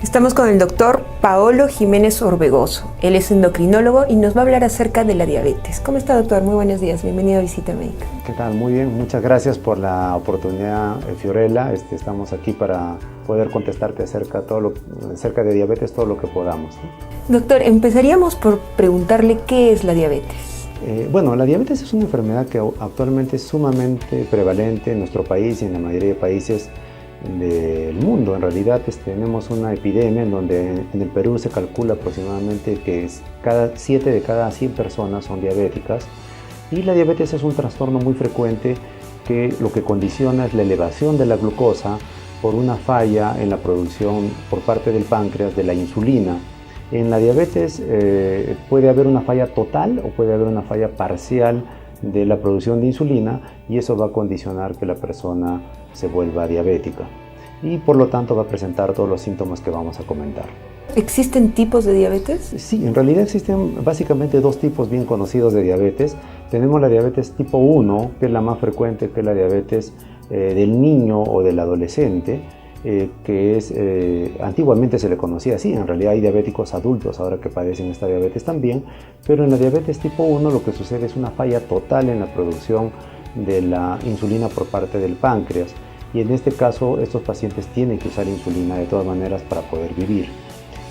Estamos con el doctor Paolo Jiménez Orbegoso. Él es endocrinólogo y nos va a hablar acerca de la diabetes. ¿Cómo está, doctor? Muy buenos días. Bienvenido a Visita Médica. ¿Qué tal? Muy bien. Muchas gracias por la oportunidad, Fiorella. Estamos aquí para poder contestarte acerca de diabetes todo lo que podamos, ¿no? Doctor, empezaríamos por preguntarle qué es la diabetes. Bueno, la diabetes es una enfermedad que actualmente es sumamente prevalente en nuestro país y en la mayoría de países del mundo. En realidad tenemos una epidemia en donde en el Perú se calcula aproximadamente que 7 de cada 100 personas son diabéticas, y la diabetes es un trastorno muy frecuente que lo que condiciona es la elevación de la glucosa por una falla en la producción por parte del páncreas de la insulina. En la diabetes puede haber una falla total o puede haber una falla parcial de la producción de insulina, y eso va a condicionar que la persona se vuelva diabética y por lo tanto va a presentar todos los síntomas que vamos a comentar. ¿Existen tipos de diabetes? Sí, en realidad existen básicamente dos tipos bien conocidos de diabetes. Tenemos la diabetes tipo 1, que es la más frecuente, que es la diabetes del niño o del adolescente, que es, antiguamente se le conocía así. En realidad hay diabéticos adultos ahora que padecen esta diabetes también, pero en la diabetes tipo 1 lo que sucede es una falla total en la producción de la insulina por parte del páncreas, y en este caso estos pacientes tienen que usar insulina de todas maneras para poder vivir.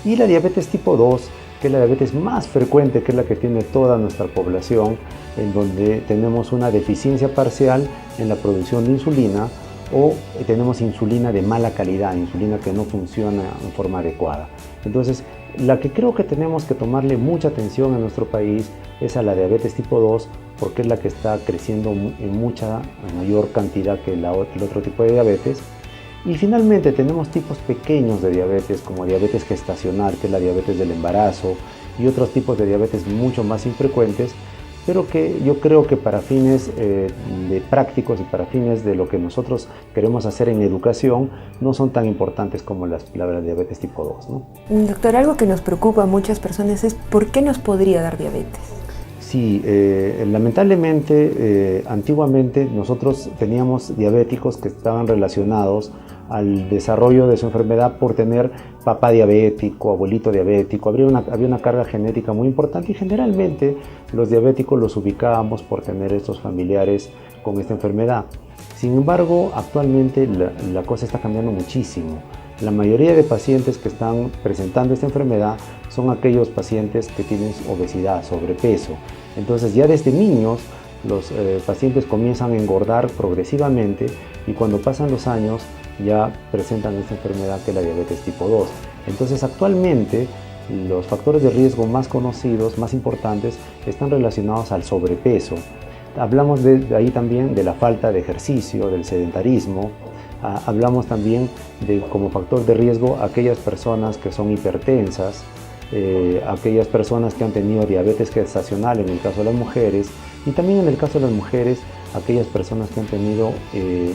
Y la diabetes tipo 2, que es la diabetes más frecuente, que es la que tiene toda nuestra población, en donde tenemos una deficiencia parcial en la producción de insulina, o tenemos insulina de mala calidad, insulina que no funciona en forma adecuada. Entonces, la que creo que tenemos que tomarle mucha atención en nuestro país es a la diabetes tipo 2, porque es la que está creciendo en mayor cantidad que el otro tipo de diabetes. Y finalmente tenemos tipos pequeños de diabetes, como diabetes gestacional, que es la diabetes del embarazo, y otros tipos de diabetes mucho más infrecuentes, pero que yo creo que para fines de prácticos y para fines de lo que nosotros queremos hacer en educación no son tan importantes como la diabetes tipo 2, ¿no? Doctor, algo que nos preocupa a muchas personas es ¿por qué nos podría dar diabetes? Sí, lamentablemente antiguamente nosotros teníamos diabéticos que estaban relacionados al desarrollo de su enfermedad por tener papá diabético, abuelito diabético. Había una carga genética muy importante, y generalmente los diabéticos los ubicábamos por tener estos familiares con esta enfermedad. Sin embargo, actualmente la cosa está cambiando muchísimo. La mayoría de pacientes que están presentando esta enfermedad son aquellos pacientes que tienen obesidad, sobrepeso. Entonces ya desde niños los pacientes comienzan a engordar progresivamente, y cuando pasan los años ya presentan esta enfermedad, que es la diabetes tipo 2. Entonces actualmente los factores de riesgo más conocidos, más importantes, están relacionados al sobrepeso. Hablamos de ahí también de la falta de ejercicio, del sedentarismo. Hablamos también de como factor de riesgo aquellas personas que son hipertensas, aquellas personas que han tenido diabetes gestacional en el caso de las mujeres, y también en el caso de las mujeres aquellas personas que han tenido,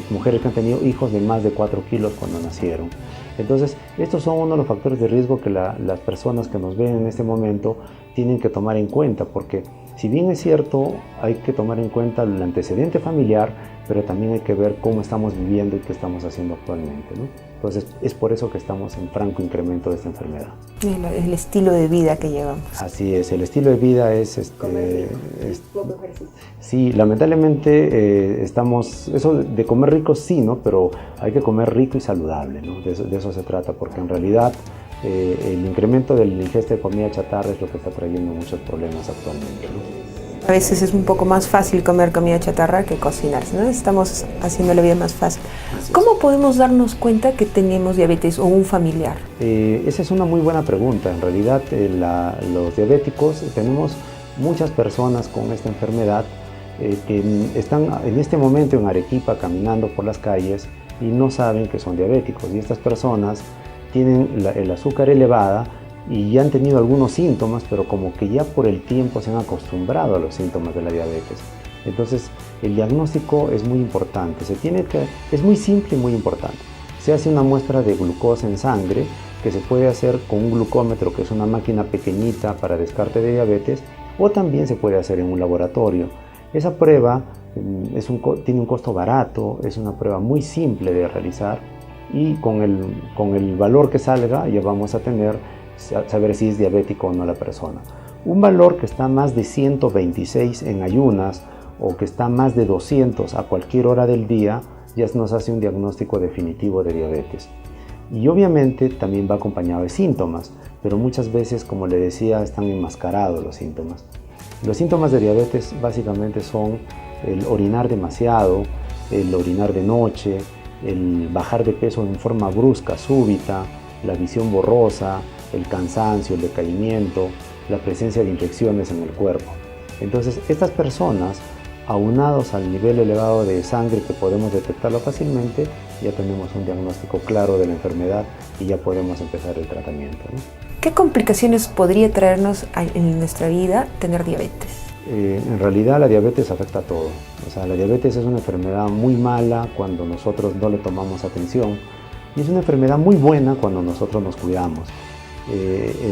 mujeres que han tenido hijos de más de 4 kilos cuando nacieron. Entonces estos son uno de los factores de riesgo que las personas que nos ven en este momento tienen que tomar en cuenta, porque si bien es cierto hay que tomar en cuenta el antecedente familiar, pero también hay que ver cómo estamos viviendo y qué estamos haciendo actualmente, ¿no? Entonces es por eso que estamos en franco incremento de esta enfermedad. El estilo de vida que llevamos. Así es, el estilo de vida es poco ejercicio. Sí, lamentablemente eso de comer rico sí, ¿no? Pero hay que comer rico y saludable, ¿no? De eso se trata, porque en realidad el incremento del ingesta de comida chatarra es lo que está trayendo muchos problemas actualmente, ¿no? A veces es un poco más fácil comer comida chatarra que cocinarse, ¿no? Estamos haciendo la vida más fácil. ¿Cómo podemos darnos cuenta que tenemos diabetes o un familiar? Esa es una muy buena pregunta. En realidad los diabéticos, tenemos muchas personas con esta enfermedad que están en este momento en Arequipa caminando por las calles y no saben que son diabéticos, y estas personas tienen el azúcar elevada y ya han tenido algunos síntomas, pero como que ya por el tiempo se han acostumbrado a los síntomas de la diabetes. Entonces el diagnóstico es muy importante, es muy simple y muy importante. Se hace una muestra de glucosa en sangre, que se puede hacer con un glucómetro, que es una máquina pequeñita para descarte de diabetes, o también se puede hacer en un laboratorio. Esa prueba tiene un costo barato, es una prueba muy simple de realizar, y con el valor que salga ya vamos a saber si es diabético o no la persona. Un valor que está más de 126 en ayunas o que está más de 200 a cualquier hora del día ya nos hace un diagnóstico definitivo de diabetes. Y obviamente también va acompañado de síntomas, pero muchas veces, como le decía, están enmascarados los síntomas. Los síntomas de diabetes básicamente son el orinar demasiado, el orinar de noche, el bajar de peso en forma brusca, súbita, la visión borrosa, el cansancio, el decaimiento, la presencia de infecciones en el cuerpo. Entonces, estas personas, aunados al nivel elevado de sangre que podemos detectarlo fácilmente, ya tenemos un diagnóstico claro de la enfermedad y ya podemos empezar el tratamiento, ¿no? ¿Qué complicaciones podría traernos en nuestra vida tener diabetes? En realidad la diabetes afecta a todo. O sea, la diabetes es una enfermedad muy mala cuando nosotros no le tomamos atención y es una enfermedad muy buena cuando nosotros nos cuidamos.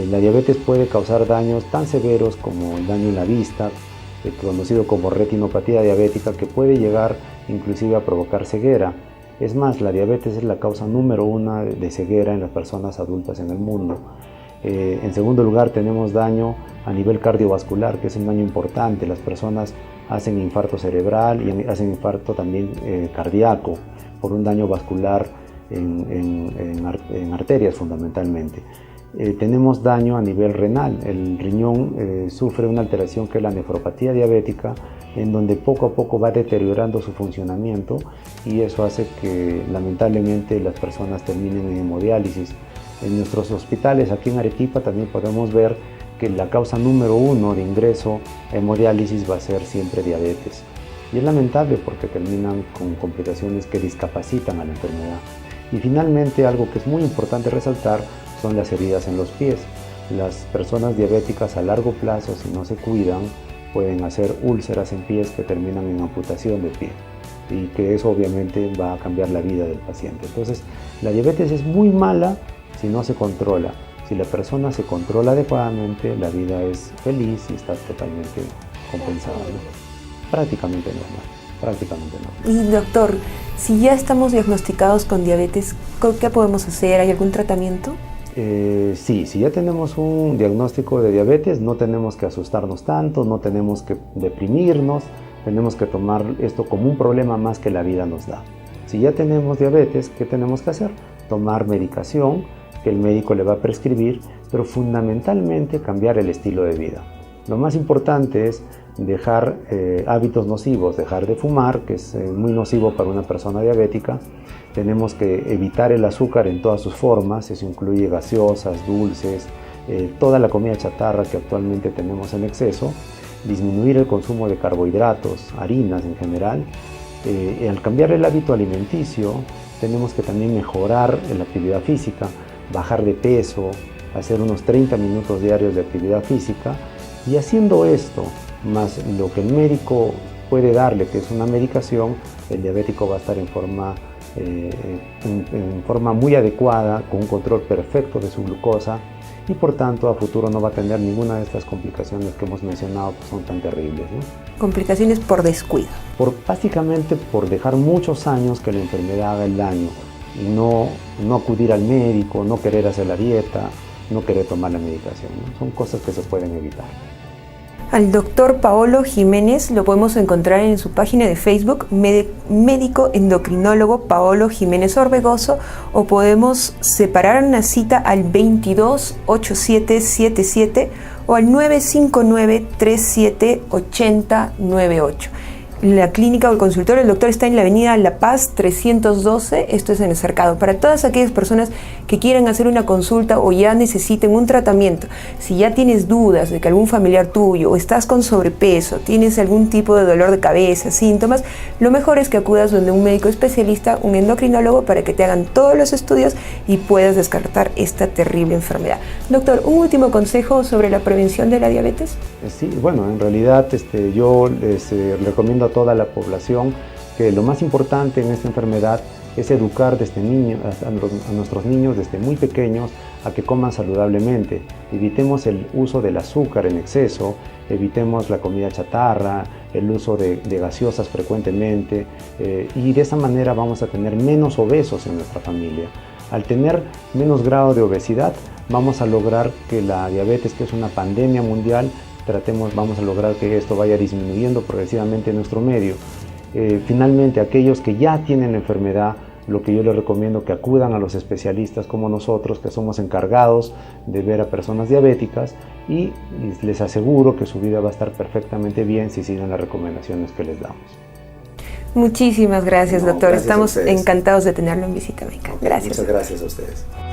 La diabetes puede causar daños tan severos como el daño en la vista, conocido como retinopatía diabética, que puede llegar inclusive a provocar ceguera. Es más, la diabetes es la causa número 1 de ceguera en las personas adultas en el mundo. En segundo lugar, tenemos daño a nivel cardiovascular, que es un daño importante. Las personas hacen infarto cerebral y hacen infarto también cardíaco por un daño vascular en arterias fundamentalmente. Tenemos daño a nivel renal. El riñón sufre una alteración que es la nefropatía diabética, en donde poco a poco va deteriorando su funcionamiento y eso hace que lamentablemente las personas terminen en hemodiálisis. En nuestros hospitales aquí en Arequipa también podemos ver que la causa número 1 de ingreso a hemodiálisis va a ser siempre diabetes. Y es lamentable porque terminan con complicaciones que discapacitan a la enfermedad. Y finalmente, algo que es muy importante resaltar son las heridas en los pies. Las personas diabéticas a largo plazo, si no se cuidan, pueden hacer úlceras en pies que terminan en amputación de pie y que eso obviamente va a cambiar la vida del paciente. Entonces, la diabetes es muy mala si no se controla. Si la persona se controla adecuadamente, la vida es feliz y está totalmente compensada, ¿no? Prácticamente normal. Y doctor, si ya estamos diagnosticados con diabetes, ¿qué podemos hacer? ¿Hay algún tratamiento? Sí, si ya tenemos un diagnóstico de diabetes, no tenemos que asustarnos tanto, no tenemos que deprimirnos, tenemos que tomar esto como un problema más que la vida nos da. Si ya tenemos diabetes, ¿qué tenemos que hacer? Tomar medicación que el médico le va a prescribir, pero fundamentalmente cambiar el estilo de vida. Lo más importante es dejar hábitos nocivos, dejar de fumar, que es muy nocivo para una persona diabética. Tenemos que evitar el azúcar en todas sus formas, eso incluye gaseosas, dulces, toda la comida chatarra que actualmente tenemos en exceso, disminuir el consumo de carbohidratos, harinas en general. Al cambiar el hábito alimenticio, tenemos que también mejorar la actividad física, bajar de peso, hacer unos 30 minutos diarios de actividad física, y haciendo esto, más lo que el médico puede darle, que es una medicación, el diabético va a estar en forma muy adecuada, con un control perfecto de su glucosa y por tanto a futuro no va a tener ninguna de estas complicaciones que hemos mencionado que son tan terribles, ¿no? Complicaciones por descuido. Básicamente por dejar muchos años que la enfermedad haga el daño y no acudir al médico, no querer hacer la dieta, no querer tomar la medicación, ¿no? Son cosas que se pueden evitar. Al doctor Paolo Jiménez lo podemos encontrar en su página de Facebook, médico endocrinólogo Paolo Jiménez Orbegoso, o podemos separar una cita al 228777 o al 959-378098. La clínica o el consultorio del doctor está en la avenida La Paz 312, esto es en el Cercado. Para todas aquellas personas que quieran hacer una consulta o ya necesiten un tratamiento, si ya tienes dudas de que algún familiar tuyo o estás con sobrepeso, tienes algún tipo de dolor de cabeza, síntomas, lo mejor es que acudas donde un médico especialista, un endocrinólogo, para que te hagan todos los estudios y puedas descartar esta terrible enfermedad. Doctor, ¿un último consejo sobre la prevención de la diabetes? Sí, bueno, en realidad yo les recomiendo a toda la población que lo más importante en esta enfermedad es educar desde a nuestros niños desde muy pequeños a que coman saludablemente. evitemos el uso del azúcar en exceso, evitemos la comida chatarra, el uso de gaseosas frecuentemente, y de esa manera vamos a tener menos obesos en nuestra familia. Al tener menos grado de obesidad, vamos a lograr que la diabetes, que es una pandemia mundial, vamos a lograr que esto vaya disminuyendo progresivamente en nuestro medio. Finalmente, aquellos que ya tienen la enfermedad, lo que yo les recomiendo es que acudan a los especialistas como nosotros, que somos encargados de ver a personas diabéticas, y les aseguro que su vida va a estar perfectamente bien si siguen las recomendaciones que les damos. Muchísimas gracias, doctor. Gracias. Estamos encantados de tenerlo en visita, Benca. Gracias. Muchas gracias a ustedes.